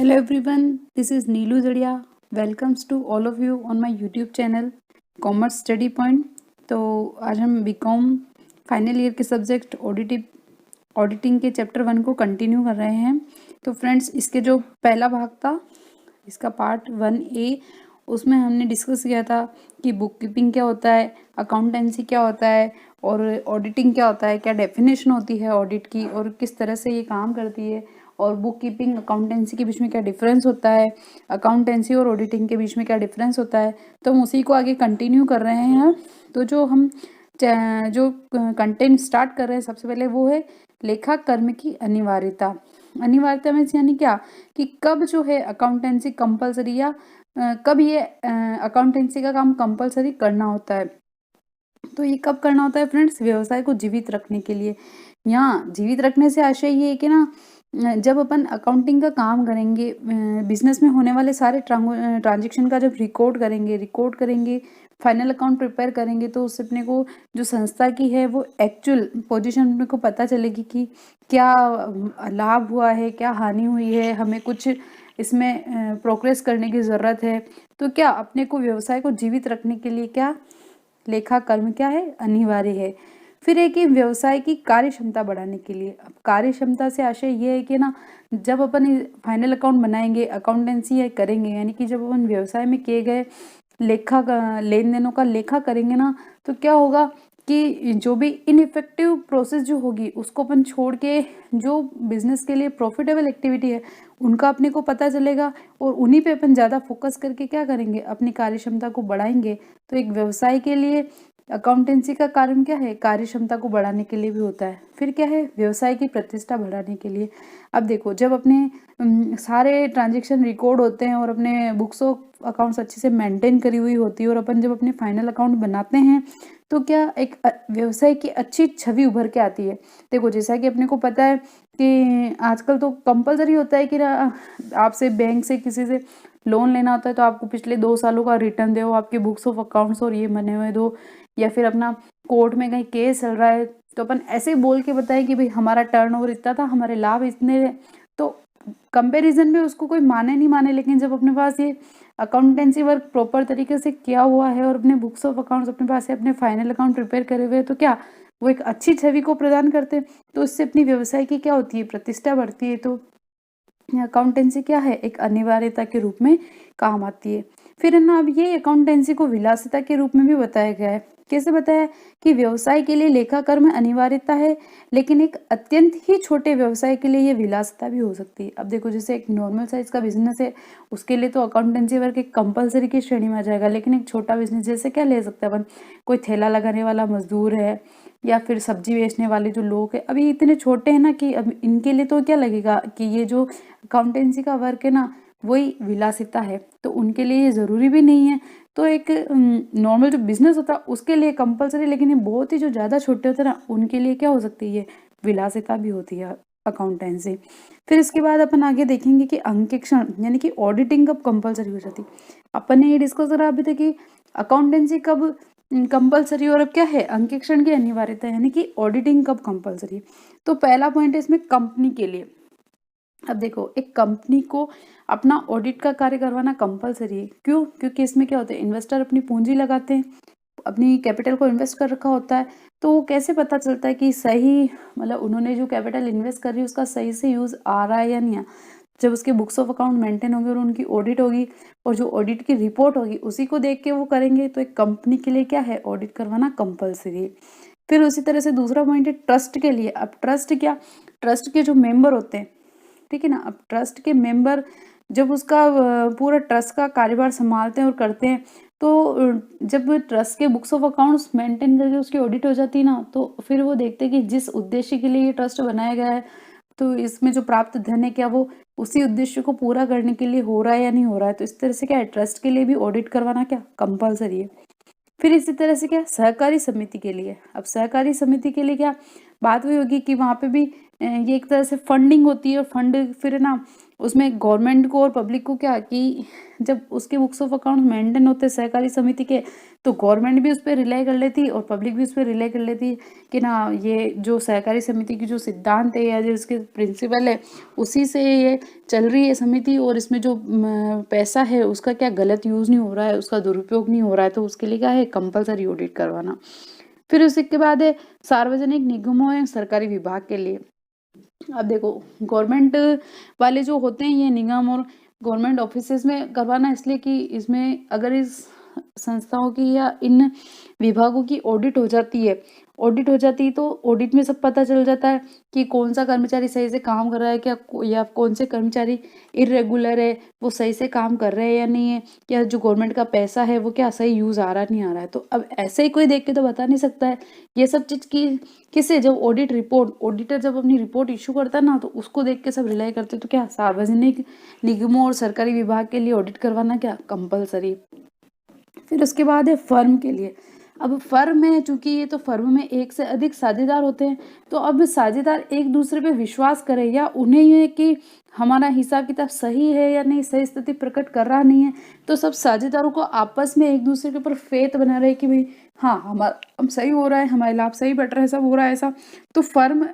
Hello everyone, this is Neelu Zadia. Welcomes to all of you on my YouTube channel Commerce Study Point. तो आज हम BCom final year के subject auditing के chapter 1 को continue कर रहे हैं। तो फ्रेंड्स, इसके जो पहला भाग था, इसका पार्ट 1A, उसमें हमने डिस्कस किया था कि बुक कीपिंग क्या होता है, अकाउंटेंसी क्या होता है और ऑडिटिंग क्या होता है, क्या डेफिनेशन होती है ऑडिट की और किस तरह से ये काम करती है, और बुक कीपिंग अकाउंटेंसी के बीच में क्या डिफरेंस होता है, अकाउंटेंसी और ऑडिटिंग के बीच में क्या डिफरेंस होता है। तो हम उसी को आगे कंटिन्यू कर रहे हैं। तो जो कंटेंट स्टार्ट कर रहे हैं, सबसे पहले वो है लेखा कर्म की अनिवार्यता। अनिवार्यता में यानी क्या कि कब जो है अकाउंटेंसी कंपलसरी या कब ये अकाउंटेंसी का काम कंपलसरी करना होता है। तो ये कब करना होता है फ्रेंड्स? व्यवसाय को जीवित रखने के लिए। यहाँ जीवित रखने से आशय ये है कि ना, जब अपन अकाउंटिंग का काम करेंगे, बिजनेस में होने वाले सारे ट्रांजेक्शन का जब रिकॉर्ड करेंगे, फाइनल अकाउंट प्रिपेयर करेंगे, तो उससे अपने को जो संस्था की है वो एक्चुअल पोजीशन अपने को पता चलेगी कि क्या लाभ हुआ है, क्या हानि हुई है, हमें कुछ इसमें प्रोग्रेस करने की ज़रूरत है। तो क्या अपने को व्यवसाय को जीवित रखने के लिए क्या लेखा कर्म क्या है? अनिवार्य है। फिर है कि व्यवसाय की कार्य क्षमता बढ़ाने के लिए। अब कार्य क्षमता से आशय ये है कि ना, जब अपन फाइनल अकाउंट बनाएंगे, अकाउंटेंसी करेंगे, यानी कि जब अपन व्यवसाय में किए गए लेन देनों का लेखा करेंगे ना, तो क्या होगा कि जो भी इनइफेक्टिव प्रोसेस जो होगी उसको अपन छोड़ के जो बिजनेस के लिए प्रॉफिटेबल एक्टिविटी है उनका अपने को पता चलेगा, और उन्हीं पे अपन ज़्यादा फोकस करके क्या करेंगे, अपनी कार्य क्षमता को बढ़ाएंगे। तो एक व्यवसाय के लिए अकाउंटेंसी का कारण क्या है? कार्य क्षमता को बढ़ाने के लिए भी होता है। फिर क्या है? व्यवसाय की प्रतिष्ठा बढ़ाने के लिए। अब देखो, जब अपने सारे ट्रांजेक्शन रिकॉर्ड होते हैं और अपने बुक्स ऑफ अकाउंट्स अच्छे से मेंटेन करी हुई होती है, और अपन जब अपने फाइनल अकाउंट बनाते हैं, तो क्या एक व्यवसाय की अच्छी छवि उभर के आती है। देखो, जैसा कि अपने को पता है कि आजकल तो कंपलसरी होता है कि आपसे बैंक से किसी से लोन लेना होता है तो आपको पिछले 2 सालों का रिटर्न दो, आपके बुक्स ऑफ अकाउंट्स और ये बने हुए दो, या फिर अपना कोर्ट में कहीं केस चल रहा है तो अपन ऐसे बोल के बताएं कि भाई हमारा टर्नओवर इतना था, हमारे लाभ इतने थे। तो कंपैरिजन में उसको कोई माने नहीं माने, लेकिन जब अपने पास ये अकाउंटेंसी वर्क प्रॉपर तरीके से किया हुआ है और अपने बुक्स ऑफ अकाउंट्स अपने पास है, अपने फाइनल अकाउंट प्रिपेयर करे हुए हैं, तो क्या वो एक अच्छी छवि को प्रदान करते हैं। तो इससे अपनी व्यवसाय की क्या होती है? प्रतिष्ठा बढ़ती है। तो अकाउंटेंसी क्या है? एक अनिवार्यता के रूप में काम आती है। फिर है ना, अब ये अकाउंटेंसी को विलासिता के रूप में भी बताया गया है। कैसे बताया? कि व्यवसाय के लिए लेखा कर्म अनिवार्यता है, लेकिन एक अत्यंत ही छोटे व्यवसाय के लिए ये विलासिता भी हो सकती है। अब देखो, जैसे एक नॉर्मल साइज का बिजनेस है, उसके लिए तो अकाउंटेंसी वर्क एक कंपलसरी की श्रेणी में आ जाएगा, लेकिन एक छोटा बिजनेस जैसे क्या ले सकते हैं अपन? कोई ठेला लगाने वाला मजदूर है, या फिर सब्जी बेचने वाले जो लोग हैं, अभी इतने छोटे हैं ना कि अब इनके लिए तो क्या लगेगा कि ये जो अकाउंटेंसी का वर्क है ना, वही विलासिता है, तो उनके लिए ये ज़रूरी भी नहीं है। तो एक नॉर्मल जो बिजनेस होता है उसके लिए कंपलसरी, लेकिन ये बहुत ही जो ज़्यादा छोटे होते हैं ना, उनके लिए क्या हो सकती है? ये विलासिता भी होती है अकाउंटेंसी। फिर इसके बाद अपन आगे देखेंगे कि अंकेक्षण यानी कि ऑडिटिंग कब कंपलसरी हो जाती है। अपन ने ये डिस्कस करा अभी तक कि अकाउंटेंसी कब कंपलसरी और अब क्या है? अंकेक्षण की अनिवार्यता, यानी कि ऑडिटिंग कब कंपलसरी। तो पहला पॉइंट है इसमें कंपनी के लिए। अब देखो, एक कंपनी को अपना ऑडिट का कार्य करवाना कंपलसरी है। क्यों? क्योंकि इसमें क्या होता है, इन्वेस्टर अपनी पूंजी लगाते हैं, अपनी कैपिटल को इन्वेस्ट कर रखा होता है, तो कैसे पता चलता है कि सही, मतलब उन्होंने जो कैपिटल इन्वेस्ट कर रही है उसका सही से यूज आ रहा है या नहीं। जब उसके बुक्स ऑफ अकाउंट मेंटेन होंगे और उनकी ऑडिट होगी, और जो ऑडिट की रिपोर्ट होगी उसी को देख के वो करेंगे, तो एक कंपनी के लिए क्या है? ऑडिट करवाना कंपलसरी है। फिर उसी तरह से दूसरा पॉइंट है ट्रस्ट के लिए। अब ट्रस्ट क्या? ट्रस्ट के जो मेंबर होते हैं, ठीक है ना, अब ट्रस्ट के मेंबर जब उसका पूरा ट्रस्ट का कार्यभार संभालते हैं और करते हैं, तो जब ट्रस्ट के बुक्स ऑफ अकाउंट्स मेंटेन करके उसकी ऑडिट हो जाती है ना, तो फिर वो देखते हैं कि जिस उद्देश्य के लिए ये ट्रस्ट बनाया गया है, तो इसमें जो प्राप्त धन है क्या वो उसी उद्देश्य को पूरा करने के लिए हो रहा है या नहीं हो रहा है। तो इस तरह से क्या है, ट्रस्ट के लिए भी ऑडिट करवाना क्या कंपलसरी है। फिर इसी तरह से क्या, सहकारी समिति के लिए। अब सहकारी समिति के लिए क्या बात हुई होगी कि वहाँ पे भी ये एक तरह से फंडिंग होती है, और फंड फिर ना उसमें गवर्नमेंट को और पब्लिक को क्या कि जब उसके बुक्स ऑफ अकाउंट मेंटेन होते हैं सहकारी समिति के, तो तो गवर्नमेंट भी उस पे रिलाई कर लेती और पब्लिक भी उस पे रिलाई कर लेती कि ना ये जो सहकारी समिति की जो सिद्धांत है या जो इसके प्रिंसिपल है उसी से ये चल रही है समिति, और इसमें जो पैसा है उसका क्या गलत यूज़ नहीं हो रहा है, उसका दुरुपयोग नहीं हो रहा है, तो उसके लिए क्या है कंपलसरी ऑडिट करवाना। फिर उसके बाद है सार्वजनिक निगमों या सरकारी विभाग के लिए। अब देखो गवर्नमेंट वाले जो होते हैं ये निगम और गवर्नमेंट ऑफिसेज में करवाना, इसलिए कि इसमें अगर इस संस्थाओं की या इन विभागों की ऑडिट हो जाती है तो ऑडिट में सब पता चल जाता है कि कौन सा कर्मचारी सही से काम कर रहा है क्या, या कौन से कर्मचारी इरेगुलर है, वो सही से काम कर रहे हैं या नहीं है, या जो गवर्नमेंट का पैसा है वो क्या सही यूज़ आ रहा नहीं आ रहा है। तो अब ऐसे ही कोई देख के तो बता नहीं सकता है ये सब चीज़ की किसे, जब ऑडिटर जब अपनी रिपोर्ट इशू करता है ना तो उसको देख के सब रिलाई करते, तो क्या सार्वजनिक निगमों और सरकारी विभाग के लिए ऑडिट करवाना क्या कंपलसरी। फिर उसके बाद है फर्म के लिए। अब फर्म है, चूंकि ये तो फर्म में एक से अधिक साझेदार होते हैं, तो अब साझेदार एक दूसरे पे विश्वास करें या उन्हें ये कि हमारा हिसाब किताब सही है या नहीं, सही स्थिति प्रकट कर रहा नहीं है, तो सब साझेदारों को आपस में एक दूसरे के ऊपर फेथ बना रहे कि भाई हाँ हमारा हम सही हो रहा है, हमारे लाभ सही बट रहा है, सब हो रहा है ऐसा। तो फर्म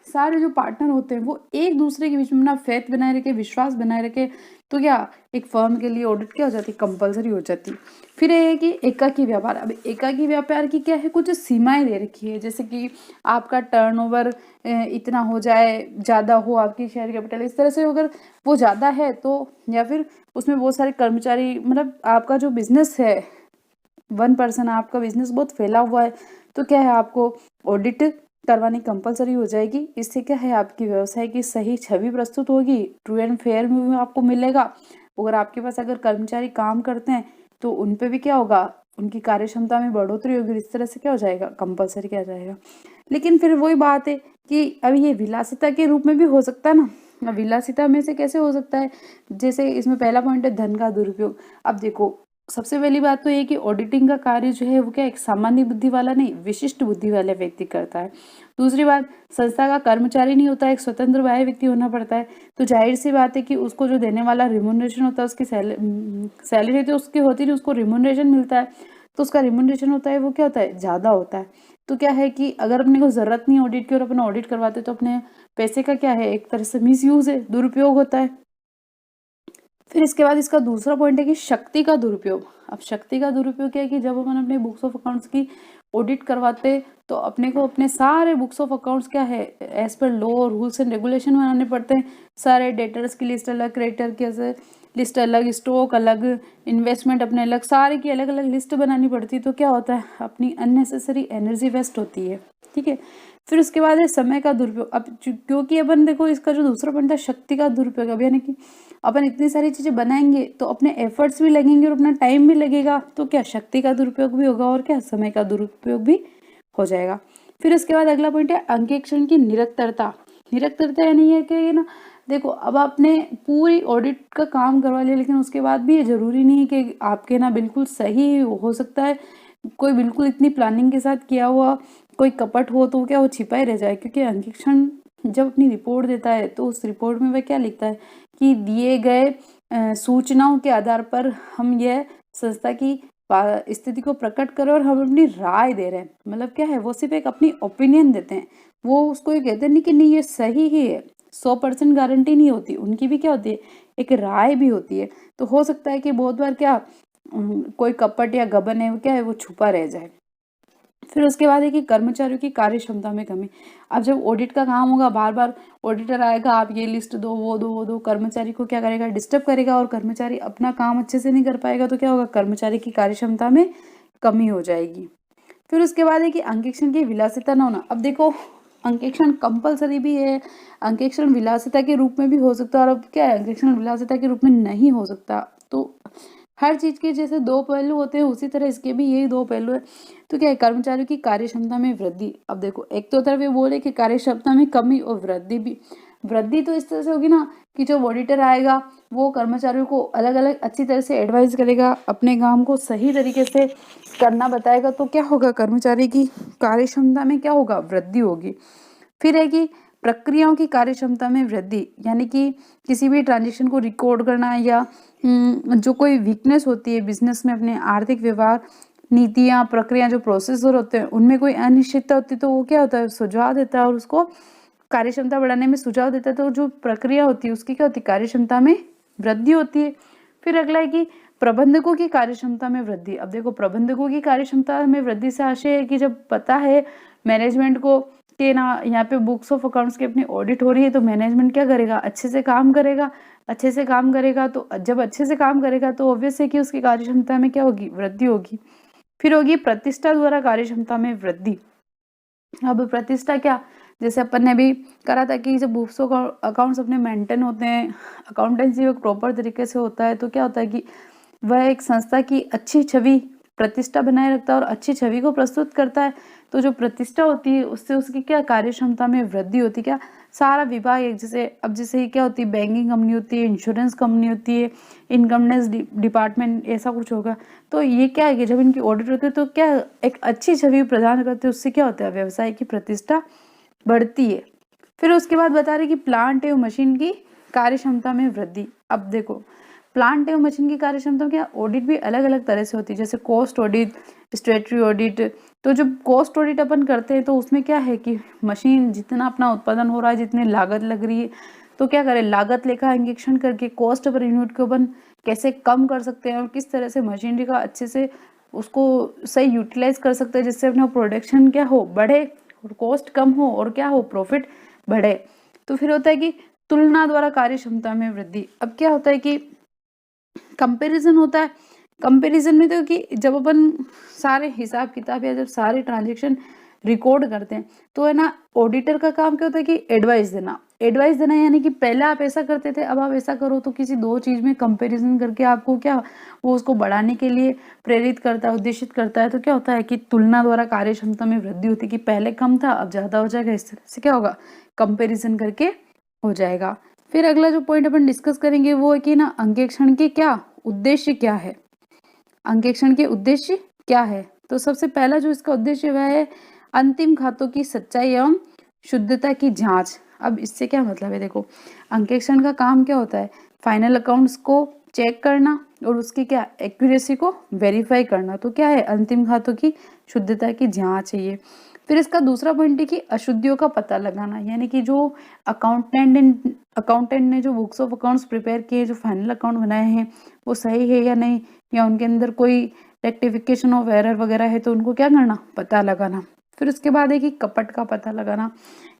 सारे जो पार्टनर होते हैं वो एक दूसरे के बीच में अपना फेथ बनाए रखे, विश्वास बनाए रखे, तो क्या एक फर्म के लिए ऑडिट क्या हो जाती कंपलसरी हो जाती। फिर ये है कि एकाकी व्यापार। अब एकाकी व्यापार की क्या है, कुछ सीमाएं दे रखी है, जैसे कि आपका टर्नओवर इतना हो जाए, ज़्यादा हो आपकी शेयर कैपिटल, इस तरह से अगर वो ज़्यादा है तो, या फिर उसमें बहुत सारे कर्मचारी, मतलब आपका जो बिजनेस है 1% आपका बिजनेस बहुत फैला हुआ है, तो क्या है आपको ऑडिट करवानी कंपलसरी हो जाएगी। इससे क्या है आपकी व्यवसाय की सही छवि प्रस्तुत होगी, ट्रू एंड फेयर में भी आपको मिलेगा। अगर आपके पास अगर कर्मचारी काम करते हैं तो उन पे भी क्या होगा, उनकी कार्य क्षमता में बढ़ोतरी होगी, इस तरह से क्या हो जाएगा कंपलसरी क्या जाएगा। लेकिन फिर वही बात है कि अब ये विलासिता के रूप में भी हो सकता है ना। विलासिता में से कैसे हो सकता है, जैसे इसमें पहला पॉइंट है धन का दुरुपयोग। अब देखो सबसे पहली बात तो ये कि ऑडिटिंग का कार्य जो है वो क्या एक सामान्य बुद्धि वाला नहीं, विशिष्ट बुद्धि वाले व्यक्ति करता है। दूसरी बात, संस्था का कर्मचारी नहीं होता, एक स्वतंत्र बाह्य व्यक्ति होना पड़ता है, तो जाहिर सी बात है कि उसको जो देने वाला रिम्यूनरेशन होता है, उसकी सैलरी तो उसकी होती नहीं, उसको रिम्यूनरेशन मिलता है, तो उसका रिम्यूनरेशन होता है वो क्या होता है ज़्यादा होता है। तो क्या है कि अगर अपने को ज़रूरत नहीं ऑडिट की और अपना ऑडिट करवाते तो अपने पैसे का क्या है एक तरह से मिसयूज है, दुरुपयोग होता है। फिर इसके बाद इसका दूसरा पॉइंट है कि शक्ति का दुरुपयोग। अब शक्ति का दुरुपयोग क्या है कि जब अपन अपने बुक्स ऑफ अकाउंट्स की ऑडिट करवाते तो अपने को अपने सारे बुक्स ऑफ अकाउंट्स क्या है as per law rules and regulation बनाने पड़ते हैं। सारे डेटर्स की लिस्ट अलग, क्रेडिटर की लिस्ट अलग, स्टॉक अलग, इन्वेस्टमेंट अपने अलग, सारे की अलग अलग लिस्ट बनानी पड़ती है। तो क्या होता है अपनी अननेसेसरी एनर्जी वेस्ट होती है। ठीक है। फिर उसके बाद है समय का दुरुपयोग। अब क्योंकि अपन देखो इसका जो दूसरा पॉइंट था शक्ति का दुरुपयोग, अब यानी कि अपन इतनी सारी चीज़ें बनाएंगे तो अपने एफर्ट्स भी लगेंगे और अपना टाइम भी लगेगा, तो क्या शक्ति का दुरुपयोग भी होगा और क्या समय का दुरुपयोग भी हो जाएगा। फिर उसके बाद अगला पॉइंट है अंकेक्षण की निरंतरता। निरंतरता यानी है कि ना देखो अब आपने पूरी ऑडिट का काम करवा लिया, लेकिन उसके बाद भी ये जरूरी नहीं है कि आपके ना बिल्कुल सही हो सकता है कोई बिल्कुल इतनी प्लानिंग के साथ किया हुआ कोई कपट हो तो क्या वो छिपा ही रह जाए। क्योंकि अंकेक्षण जब अपनी रिपोर्ट देता है तो उस रिपोर्ट में वह क्या लिखता है कि दिए गए सूचनाओं के आधार पर हम यह संस्था की स्थिति को प्रकट करें और हम अपनी राय दे रहे हैं। मतलब क्या है वो सिर्फ एक अपनी ओपिनियन देते हैं, वो उसको ये कहते नहीं कि नहीं ये सही ही है। 100% गारंटी नहीं होती, उनकी भी क्या होती है एक राय भी होती है। तो हो सकता है कि बहुत बार क्या कोई कपट या गबन है वो क्या है वो छुपा रह जाए। फिर उसके बाद है कि कर्मचारियों की कार्य क्षमता में कमी। अब जब ऑडिट का काम होगा बार बार ऑडिटर आएगा, आप ये लिस्ट दो वो दो वो दो, कर्मचारी को क्या करेगा डिस्टर्ब करेगा और कर्मचारी अपना काम अच्छे से नहीं कर पाएगा, तो क्या होगा कर्मचारी की कार्य क्षमता में कमी हो जाएगी। फिर उसके बाद है कि अंकेक्षण की विलासिता न होना। अब देखो अंकेक्षण कंपलसरी भी है, अंकेक्षण विलासिता के रूप में भी हो सकता है, और अब क्या है अंकेक्षण विलासिता के रूप में नहीं हो सकता। तो हर चीज के जैसे दो पहलू होते हैं उसी तरह इसके भी यही दो पहलू है। तो क्या है कर्मचारियों की कार्य क्षमता में वृद्धि। अब देखो एक तो तरफ ये बोले कि कार्य क्षमता में कमी और वृद्धि भी। वृद्धि तो इस तरह से होगी ना कि जो ऑडिटर आएगा वो कर्मचारियों को अलग अलग अच्छी तरह से एडवाइस करेगा, अपने काम को सही तरीके से करना बताएगा, तो क्या होगा कर्मचारी की कार्य क्षमता में क्या होगा वृद्धि होगी। फिर है कि प्रक्रियाओं की कार्य क्षमता में वृद्धि, यानी कि किसी भी ट्रांजेक्शन को रिकॉर्ड करना या जो कोई वीकनेस होती है बिजनेस में अपने आर्थिक व्यवहार नीतियाँ, प्रक्रिया जो प्रोसेसर होते हैं उनमें कोई अनिश्चितता होती है तो वो क्या होता है, सुझाव देता है और उसको कार्यक्षमता बढ़ाने में सुझाव देता है। तो जो प्रक्रिया होती है उसकी क्या होती है, कार्यक्षमता में वृद्धि होती है। फिर अगला है कि प्रबंधकों की कार्यक्षमता में वृद्धि। अब देखो, प्रबंधकों की कार्यक्षमता में वृद्धि से आशय है कि जब पता है मैनेजमेंट को कि ना यहाँ पे बुक्स ऑफ अकाउंट्स की अपनी ऑडिट हो रही है, तो मैनेजमेंट क्या करेगा, अच्छे से काम करेगा। अच्छे से काम करेगा तो जब अच्छे से काम करेगा तो ऑब्वियस है कि उसकी कार्यक्षमता में क्या होगी, वृद्धि होगी। फिर होगी प्रतिष्ठा द्वारा कार्यक्षमता में वृद्धि। अब प्रतिष्ठा क्या, जैसे अपन ने भी करा था कि जब बुक्स अकाउंट्स अपने मेंटेन होते हैं, अकाउंटेंसी वर्क प्रॉपर तरीके से होता है, तो क्या होता है कि वह एक संस्था की अच्छी छवि, प्रतिष्ठा बनाए रखता है और अच्छी छवि को प्रस्तुत करता है। तो जो प्रतिष्ठा होती है उससे उसकी क्या कार्यक्षमता में वृद्धि होती है। क्या, सारा विभाग एक जैसे, अब जैसे क्या होती है, बैंकिंग कंपनी होती है, इंश्योरेंस कंपनी होती है, इनकम टैक्स डिपार्टमेंट, ऐसा कुछ होगा। तो ये क्या है कि जब इनकी ऑडिट होती है तो क्या एक अच्छी छवि प्रदान करते हैं, उससे क्या होता है, व्यवसाय की प्रतिष्ठा बढ़ती है। फिर उसके बाद बता रहे कि प्लांट एवं मशीन की कार्यक्षमता में वृद्धि। अब देखो, प्लांट एवं मशीन की कार्यक्षमता क्या, ऑडिट भी अलग अलग तरह से होती है, जैसे कॉस्ट ऑडिट, स्टेटरी ऑडिट। तो जब कॉस्ट ऑडिट अपन करते हैं तो उसमें क्या है कि मशीन जितना अपना उत्पादन हो रहा है, जितनी लागत लग रही है, तो क्या करें, लागत लेखा अंकेक्षण करके कॉस्ट पर यूनिट को अपन कैसे कम कर सकते हैं और किस तरह से मशीनरी का अच्छे से उसको सही यूटिलाइज कर सकते हैं, जिससे अपना प्रोडक्शन क्या हो, बढ़े और कॉस्ट कम हो और क्या हो, प्रॉफिट बढ़े। तो फिर होता है कि तुलना द्वारा कार्यक्षमता में वृद्धि। अब क्या होता है कि कंपैरिजन होता है। कंपैरिजन में तो कि जब अपन सारे हिसाब किताब या जब सारे ट्रांजेक्शन रिकॉर्ड करते हैं तो है ना, ऑडिटर का काम क्या होता है कि एडवाइस देना। एडवाइस देना यानी कि पहले आप ऐसा करते थे, अब आप ऐसा करो। तो किसी दो चीज में कंपैरिजन करके आपको क्या, वो उसको बढ़ाने के लिए प्रेरित करता है, उद्देशित करता है। तो क्या होता है कि तुलना द्वारा कार्यक्षमता में वृद्धि होती है कि पहले कम था अब ज्यादा हो जाएगा। इस तरह से क्या होगा, कंपेरिजन करके हो जाएगा। फिर अगला जो पॉइंट अपन डिस्कस करेंगे वो है कि ना, अंकेक्षण के क्या उद्देश्य क्या है। अंकेक्षण के उद्देश्य क्या है, तो सबसे पहला जो इसका उद्देश्य वह है अंतिम खातों की सच्चाई एवं शुद्धता की जांच। अब इससे क्या मतलब है, देखो अंकेक्षण का काम क्या होता है, फाइनल अकाउंट्स को चेक करना और उसकी क्या एक्यूरेसी को वेरीफाई करना। तो क्या है, अंतिम खातों की शुद्धता की जांच है ये। फिर इसका दूसरा पॉइंट है कि अशुद्धियों का पता लगाना, यानी कि जो अकाउंटेंट ने जो बुक्स ऑफ अकाउंट्स प्रिपेयर किए, जो फाइनल अकाउंट बनाए हैं, वो सही है या नहीं, या उनके अंदर कोई रेक्टिफिकेशन ऑफ एरर वगैरह है, तो उनको क्या करना, पता लगाना। फिर उसके बाद है कि कपट का पता लगाना।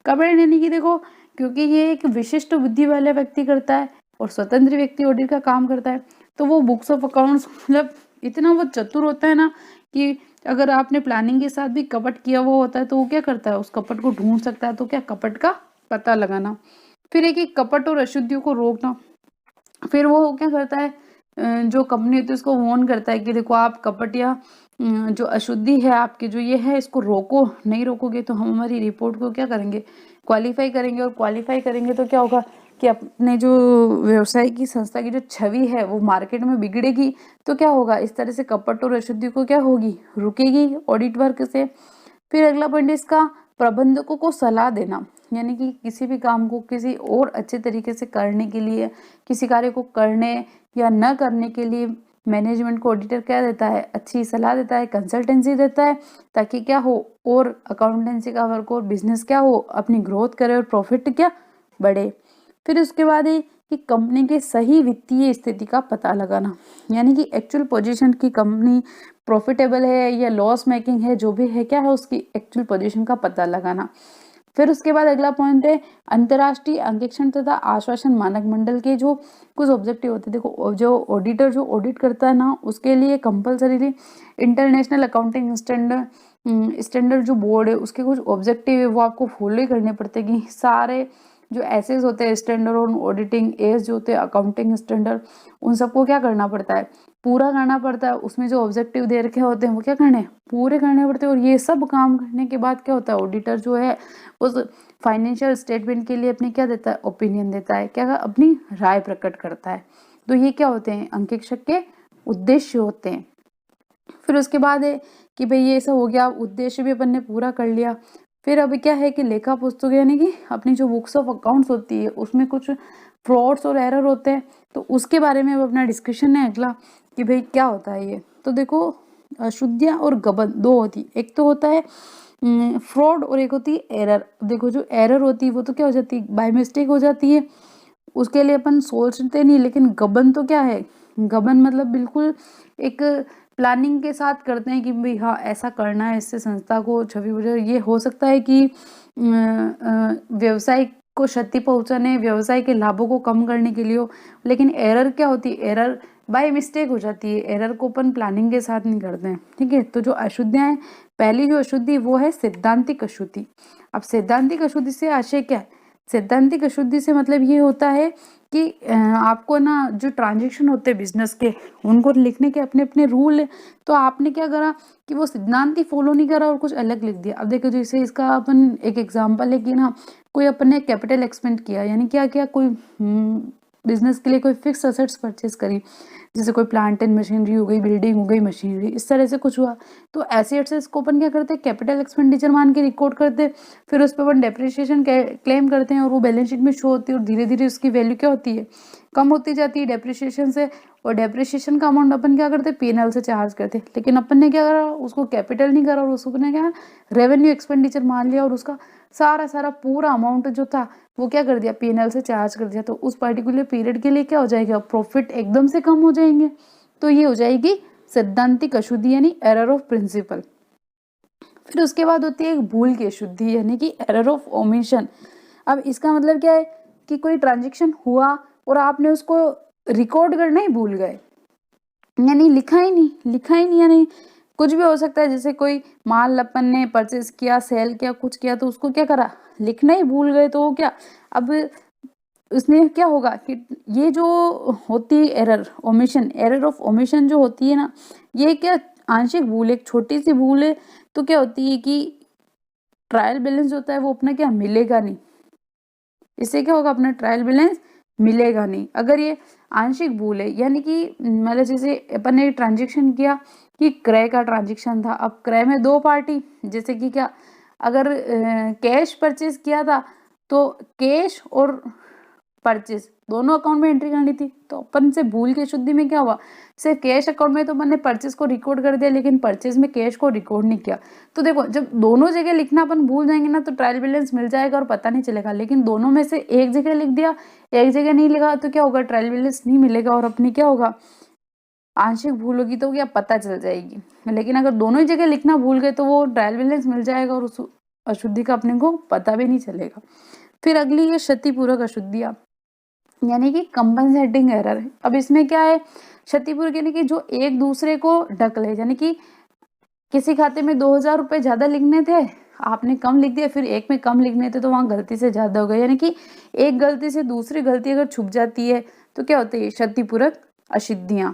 कपट यानी कि देखो, क्योंकि ये एक विशिष्ट बुद्धि वाला व्यक्ति करता है और स्वतंत्र व्यक्ति ऑडिट का काम करता है, तो वो बुक्स ऑफ अकाउंट्स मतलब इतना वो चतुर होता है ना कि अगर आपने प्लानिंग के साथ भी कपट किया हुआ होता है तो वो क्या करता है, उस कपट को ढूंढ सकता है। तो क्या, कपट का पता लगाना। फिर एक कपट और अशुद्धियों को रोकना। फिर वो क्या करता है, जो कंपनी होती है उसको वार्न करता है कि देखो आप कपट या जो अशुद्धि है आपकी जो ये है, इसको रोको। नहीं रोकोगे तो हम हमारी रिपोर्ट को क्या करेंगे, क्वालिफाई करेंगे। और क्वालिफाई करेंगे तो क्या होगा कि अपने जो व्यवसाय की संस्था की जो छवि है वो मार्केट में बिगड़ेगी। तो क्या होगा, इस तरह से कपट और अशुद्धि को क्या होगी, रुकेगी ऑडिट वर्क से। फिर अगला पॉइंट इसका, प्रबंधकों को सलाह देना, यानी कि किसी भी काम को किसी और अच्छे तरीके से करने के लिए, किसी कार्य को करने या न करने के लिए मैनेजमेंट को ऑडिटर क्या देता है, अच्छी सलाह देता है, कंसल्टेंसी देता है, ताकि क्या हो, और अकाउंटेंसी का वर्क और बिजनेस क्या हो, अपनी ग्रोथ करे और प्रॉफिट क्या बढ़े। फिर उसके बाद है कि कंपनी के सही वित्तीय स्थिति का पता लगाना, यानी कि एक्चुअल पोजीशन की कंपनी प्रॉफिटेबल है या लॉस मेकिंग है, जो भी है क्या है, उसकी एक्चुअल पोजीशन का पता लगाना। फिर उसके बाद अगला पॉइंट है अंतर्राष्ट्रीय अंकेक्षण तथा आश्वासन मानक मंडल के जो कुछ ऑब्जेक्टिव होते हैं। देखो, जो ऑडिटर जो ऑडिट करता है ना, उसके लिए कंपलसरीली इंटरनेशनल अकाउंटिंग स्टैंडर्ड जो बोर्ड है उसके कुछ ऑब्जेक्टिव है वो आपको फॉलो ही करने पड़ते हैं। कि सारे जो एसेस होते हैं, स्टैंडर्ड ऑन ऑडिटिंग एस जो होते हैं अकाउंटिंग स्टैंडर्ड, उन सबको क्या करना पड़ता है, पूरा करना पड़ता है। उसमें जो ऑब्जेक्टिव दे रखे होते हैं वो क्या करने, पूरे करने पड़ते हैं। और ये सब काम करने के बाद क्या होता है, ऑडिटर जो है उस फाइनेंशियल स्टेटमेंट के लिए अपनी क्या देता है, ओपिनियन देता है, क्या अपनी राय प्रकट करता है। तो ये क्या होते हैं, अंकेक्षक के उद्देश्य होते हैं। फिर उसके बाद है कि भाई ये सब हो गया, उद्देश्य भी अपन ने पूरा कर लिया। फिर अभी क्या है कि लेखा पुस्तक यानी कि अपनी जो बुक्स ऑफ अकाउंट्स होती है उसमें कुछ फ्रॉड्स और एरर होते हैं, तो उसके बारे में अब अपना डिस्कशन है अगला कि भाई क्या होता है ये। तो देखो, अशुद्धियाँ और गबन दो होती, एक तो होता है फ्रॉड और एक होती है एरर। देखो जो एरर होती है वो तो क्या हो जाती है, बाय मिस्टेक हो जाती है, उसके लिए अपन सोचते नहीं। लेकिन गबन तो क्या है, गबन मतलब बिल्कुल एक प्लानिंग के साथ करते हैं कि भाई हाँ ऐसा करना है, इससे संस्था को छवि वजह, ये हो सकता है कि व्यवसाय को क्षति पहुंचाने, व्यवसाय के लाभों को कम करने के लिए हो। लेकिन एरर क्या होती है, एरर बाय मिस्टेक हो जाती है, एरर को अपन प्लानिंग के साथ नहीं करते हैं। ठीक है, तो जो अशुद्धियाँ हैं, पहली जो अशुद्धि वो है सैद्धांतिक अशुद्धि। अब सैद्धांतिक अशुद्धि से आशय क्या है, सैद्धांतिक अशुद्धि से मतलब ये होता है कि आपको ना जो ट्रांजेक्शन होते हैं बिजनेस के, उनको लिखने के अपने अपने रूल है। तो आपने क्या करा कि वो सिद्धांत ही फॉलो नहीं करा और कुछ अलग लिख दिया। अब देखो जैसे इसका अपन एक एग्जांपल है कि ना कोई अपने कैपिटल एक्सपेंड किया, यानी क्या किया, कोई बिजनेस के लिए कोई फिक्स असेट्स परचेज करी, जैसे कोई प्लांट एंड मशीनरी हो गई, बिल्डिंग हो गई, मशीनरी, इस तरह से कुछ हुआ। तो ऐसे एसेट्स को अपन क्या करते हैं, कैपिटल एक्सपेंडिचर मान के रिकॉर्ड करते हैं, फिर उस पर अपन डेप्रिसिएशन क्लेम करते हैं और वो बैलेंस शीट में शो होती है और धीरे धीरे उसकी वैल्यू क्या होती है, कम होती जाती है डेप्रिसिएशन से। और डेप्रिसिएशन का अमाउंट अपन क्या करते हैं, पीएनएल से चार्ज करते हैं। लेकिन अपन ने क्या करा, उसको कैपिटल नहीं करा और उसको ने क्या रेवेन्यू एक्सपेंडिचर मान लिया और उसका सारा पूरा अमाउंट जो था वो क्या कर दिया, पीएनएल से चार्ज कर दिया। तो उस पर्टिकुलर पीरियड के लिए क्या हो जाएगा, प्रॉफिट एकदम से कम हो जाएंगे। तो ये हो जाएगी सैद्धांतिक अशुद्धि यानी एरर ऑफ प्रिंसिपल। फिर उसके बाद होती है एक भूल की अशुद्धि यानी कि एरर ऑफ ओमिशन। अब इसका मतलब क्या है कि कोई ट्रांजेक्शन हुआ और आपने उसको रिकॉर्ड करना ही भूल गए, यानी लिखा ही नहीं, यानी कुछ भी हो सकता है। जैसे कोई माल अपन ने परचेज किया, सेल किया, कुछ किया, तो उसको क्या करा, लिखना ही भूल गए। तो वो क्या, अब उसमें क्या होगा कि ये जो होती है error omission, error of omission जो होती है ना, ये क्या आंशिक भूल, एक छोटी सी भूल है। तो क्या होती है कि ट्रायल बैलेंस होता है वो अपना क्या मिलेगा नहीं, इससे क्या होगा, अपना ट्रायल बैलेंस मिलेगा नहीं अगर ये आंशिक भूल है। यानी कि मतलब जैसे अपन ने ट्रांजेक्शन किया कि क्रय का ट्रांजेक्शन था, अब क्रय में दो पार्टी, जैसे कि क्या, अगर कैश परचेज किया था तो कैश और परचेज दोनों अकाउंट में एंट्री करनी थी। तो अपन से भूल के शुद्धि में क्या हुआ, सिर्फ कैश अकाउंट में तो मैंने परचेज को रिकॉर्ड कर दिया, लेकिन परचेज में कैश को रिकॉर्ड नहीं किया। तो देखो जब दोनों जगह लिखना अपन भूल जाएंगे ना, तो ट्रायल बैलेंस मिल जाएगा और पता नहीं चलेगा। लेकिन दोनों में से एक जगह लिख दिया, एक जगह नहीं लिखा, तो क्या होगा, ट्रायल बैलेंस नहीं मिलेगा और अपनी क्या होगा, आंशिक भूल होगी तो क्या पता चल जाएगी। लेकिन अगर दोनों ही जगह लिखना भूल गए तो वो ट्रायल बैलेंस मिल जाएगा और उस अशुद्धि का अपने को पता भी नहीं चलेगा। फिर अगली है क्षतिपूरक अशुद्धियां यानी कि कंपनसेटिंग एरर। अब इसमें क्या है, क्षतिपूर्वक यानी कि जो एक दूसरे को ढक ले, यानी कि किसी खाते में 2000 रुपए ज्यादा लिखने थे, आपने कम लिख दिया, फिर एक में कम लिखने थे तो वहां गलती से ज्यादा हो गया। यानी कि एक गलती से दूसरी गलती अगर छुप जाती है तो क्या होती है, क्षतिपूरक अशुद्धियां।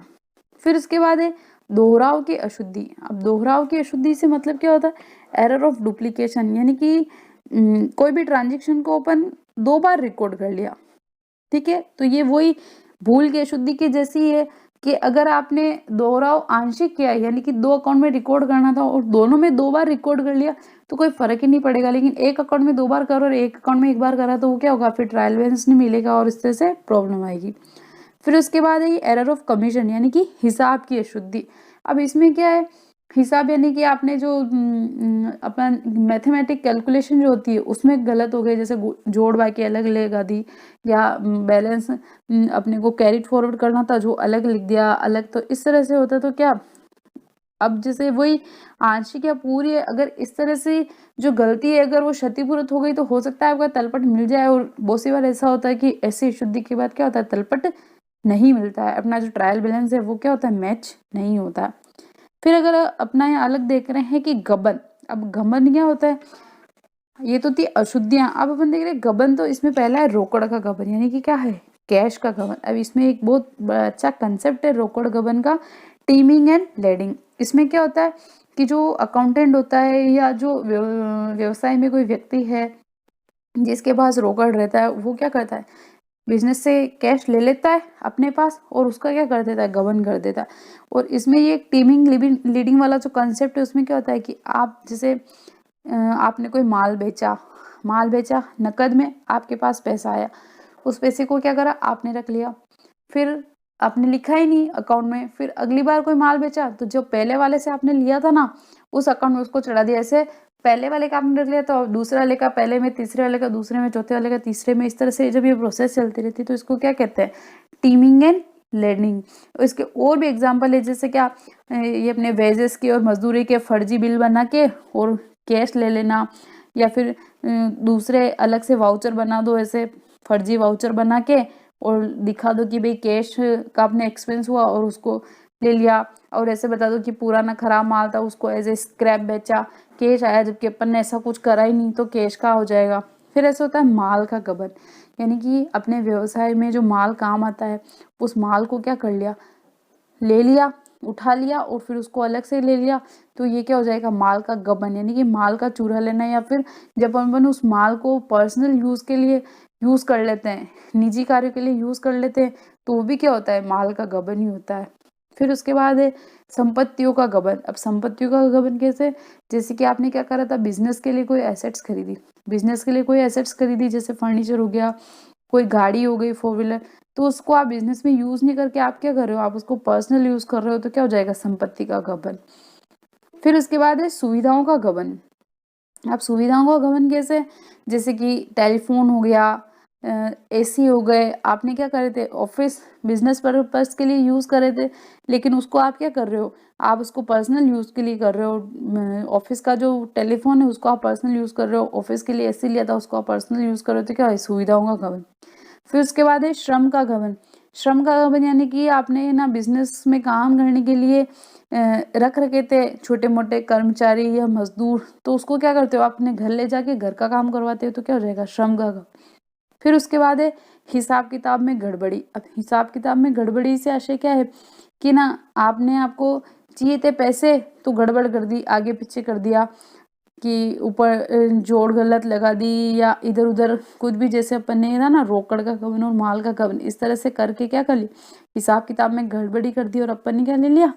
फिर उसके बाद है दोहराव की अशुद्धि। अब दोहराव की अशुद्धि से मतलब क्या होता है, एरर ऑफ डुप्लीकेशन, यानी कि कोई भी ट्रांजेक्शन को अपन दो बार रिकॉर्ड कर लिया। ठीक है, तो ये वही भूल की अशुद्धि की जैसी है कि अगर आपने दोहराव आंशिक किया, यानी कि दो अकाउंट में रिकॉर्ड करना था और दोनों में दो बार रिकॉर्ड कर लिया तो कोई फर्क ही नहीं पड़ेगा। लेकिन एक अकाउंट में दो बार करो और एक अकाउंट में एक बार करा तो वो क्या होगा, फिर ट्रायल बैलेंस नहीं मिलेगा और इस तरह से प्रॉब्लम आएगी। फिर उसके बाद है एरर ऑफ कमीशन यानी कि हिसाब की अशुद्धि। अब इसमें क्या है, हिसाब यानी कि आपने जो अपन मैथमेटिक कैलकुलेशन जो होती है उसमें गलत हो गई, जैसे जोड़ बाकी अलग लगा दी या बैलेंस अपने को कैरी फॉरवर्ड करना था जो अलग लिख दिया अलग, तो इस तरह से होता। तो क्या, अब जैसे वही आंशिक या पूरी अगर इस तरह से जो गलती है अगर वो क्षतिपूर्त हो गई तो हो सकता है आपका तलपट मिल जाए। और बहुत सी बार ऐसा होता है कि ऐसी शुद्धि के बाद क्या होता है, तलपट नहीं मिलता है, अपना जो ट्रायल बैलेंस है वो क्या होता है, मैच नहीं होता। फिर अगर अपना यहाँ अलग देख रहे हैं कि गबन। अब गबन क्या होता है, ये तो थी अशुद्धियां। अब अपन देख रहे हैं गबन, तो इसमें पहला है रोकड़ का गबन यानी कि क्या है, कैश का गबन। अब इसमें एक बहुत अच्छा कंसेप्ट है रोकड़ गबन का, टीमिंग एंड लेडिंग। इसमें क्या होता है कि जो अकाउंटेंट होता है या जो व्यवसाय में कोई व्यक्ति है जिसके पास रोकड़ रहता है, वो क्या करता है, बिजनेस से कैश ले लेता है अपने पास और उसका क्या कर देता है, गबन कर देता है। और इसमें ये टीमिंग लीडिंग वाला जो कंसेप्ट है उसमें क्या होता है कि आप जैसे आपने कोई माल बेचा नकद में, आपके पास पैसा आया, उस पैसे को क्या करा आपने रख लिया। फिर आपने लिखा ही नहीं अकाउंट में, फिर अगली बार कोई माल बेचा तो जो पहले वाले से आपने लिया था ना उस अकाउंट में उसको चढ़ा दिया। ऐसे पहले वाले का आपने रख लिया तो दूसरे वाले का पहले में, तीसरे वाले का दूसरे में, चौथे वाले का तीसरे में, इस तरह से जब ये प्रोसेस चलती रहती है तो इसको क्या कहते हैं, टीमिंग एंड लर्निंग। इसके और भी एग्जाम्पल है, जैसे क्या ये अपने वेजेस की और मजदूरी के फर्जी बिल बना के और कैश ले लेना, या फिर दूसरे अलग से वाउचर बना दो, ऐसे फर्जी वाउचर बना के और दिखा दो कि भाई कैश का अपने एक्सपेंस हुआ और उसको ले लिया, और ऐसे बता दो कि पुराना खराब माल था उसको एज ए स्क्रैप बेचा, कैश आया, जबकि अपन ने ऐसा कुछ करा ही नहीं तो कैश का हो जाएगा। फिर ऐसा होता है माल का गबन, यानी कि अपने व्यवसाय में जो माल काम आता है उस माल को क्या कर लिया, ले लिया, उठा लिया और फिर उसको अलग से ले लिया, तो ये क्या हो जाएगा, माल का गबन, यानी कि माल का चुरा लेना। या फिर जब अपन उस माल को पर्सनल यूज़ के लिए यूज़ कर लेते हैं, निजी कार्य के लिए यूज़ कर लेते हैं, तो वो भी क्या होता है, माल का गबन ही होता है। फिर उसके बाद है संपत्तियों का गबन। अब संपत्तियों का गबन कैसे, जैसे कि आपने क्या करा था, बिजनेस के लिए कोई एसेट्स खरीदी, बिजनेस के लिए कोई एसेट्स खरीदी, जैसे फर्नीचर हो गया, कोई गाड़ी हो गई 4 व्हीलर, तो उसको आप बिजनेस में यूज़ नहीं करके आप क्या कर रहे हो, आप उसको पर्सनल यूज़ कर रहे हो, तो क्या हो जाएगा, संपत्ति का गबन। फिर उसके बाद है सुविधाओं का गबन। अब सुविधाओं का गबन कैसे, जैसे कि टेलीफोन हो गया, एसी हो गए, आपने क्या करे थे, ऑफिस बिजनेस पर्पस के लिए यूज़ करे थे, लेकिन उसको आप क्या कर रहे हो, आप उसको पर्सनल यूज़ के लिए कर रहे हो। ऑफिस का जो टेलीफोन है उसको आप पर्सनल यूज़ कर रहे हो, ऑफिस के लिए एसी लिया था उसको आप पर्सनल यूज़ कर रहे हो, तो क्या है, सुविधाओं का गबन। फिर उसके बाद है श्रम का गबन। श्रम का गबन यानी कि आपने ना बिजनेस में काम करने के लिए रख रखे थे छोटे मोटे कर्मचारी या मजदूर, तो उसको क्या करते हो, आप अपने घर ले जाके घर का काम करवाते हो, तो क्या हो जाएगा, श्रम का गबन। फिर उसके बाद है हिसाब किताब में गड़बड़ी। अब हिसाब किताब में गड़बड़ी से आशय क्या है कि ना आपने, आपको चाहिए थे पैसे तो गड़बड़ कर दी, आगे पीछे कर दिया, कि ऊपर जोड़ गलत लगा दी या इधर उधर कुछ भी, जैसे अपन ने ना रोकड़ का गबन और माल का गबन इस तरह से करके क्या कर ली, हिसाब किताब में गड़बड़ी कर दी और अपन ने क्या ले लिया,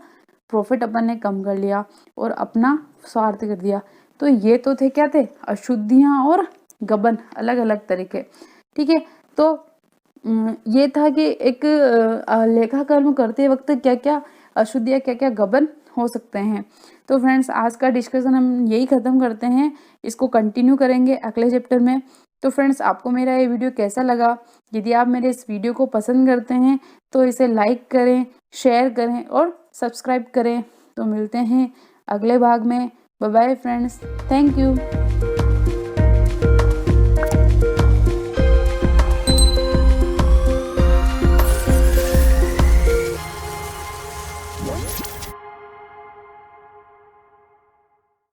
प्रॉफिट अपन ने कम कर लिया और अपना स्वार्थ कर दिया। तो ये तो थे क्या थे, अशुद्धियां और गबन, अलग अलग तरीके। ठीक है, तो ये था कि एक लेखा कर्म करते वक्त क्या क्या अशुद्धियाँ, क्या क्या गबन हो सकते हैं। तो फ्रेंड्स, आज का डिस्कशन हम यही ख़त्म करते हैं, इसको कंटिन्यू करेंगे अगले चैप्टर में। तो फ्रेंड्स, आपको मेरा ये वीडियो कैसा लगा, यदि आप मेरे इस वीडियो को पसंद करते हैं तो इसे लाइक करें, शेयर करें और सब्सक्राइब करें। तो मिलते हैं अगले भाग में। Bye bye friends, thank you.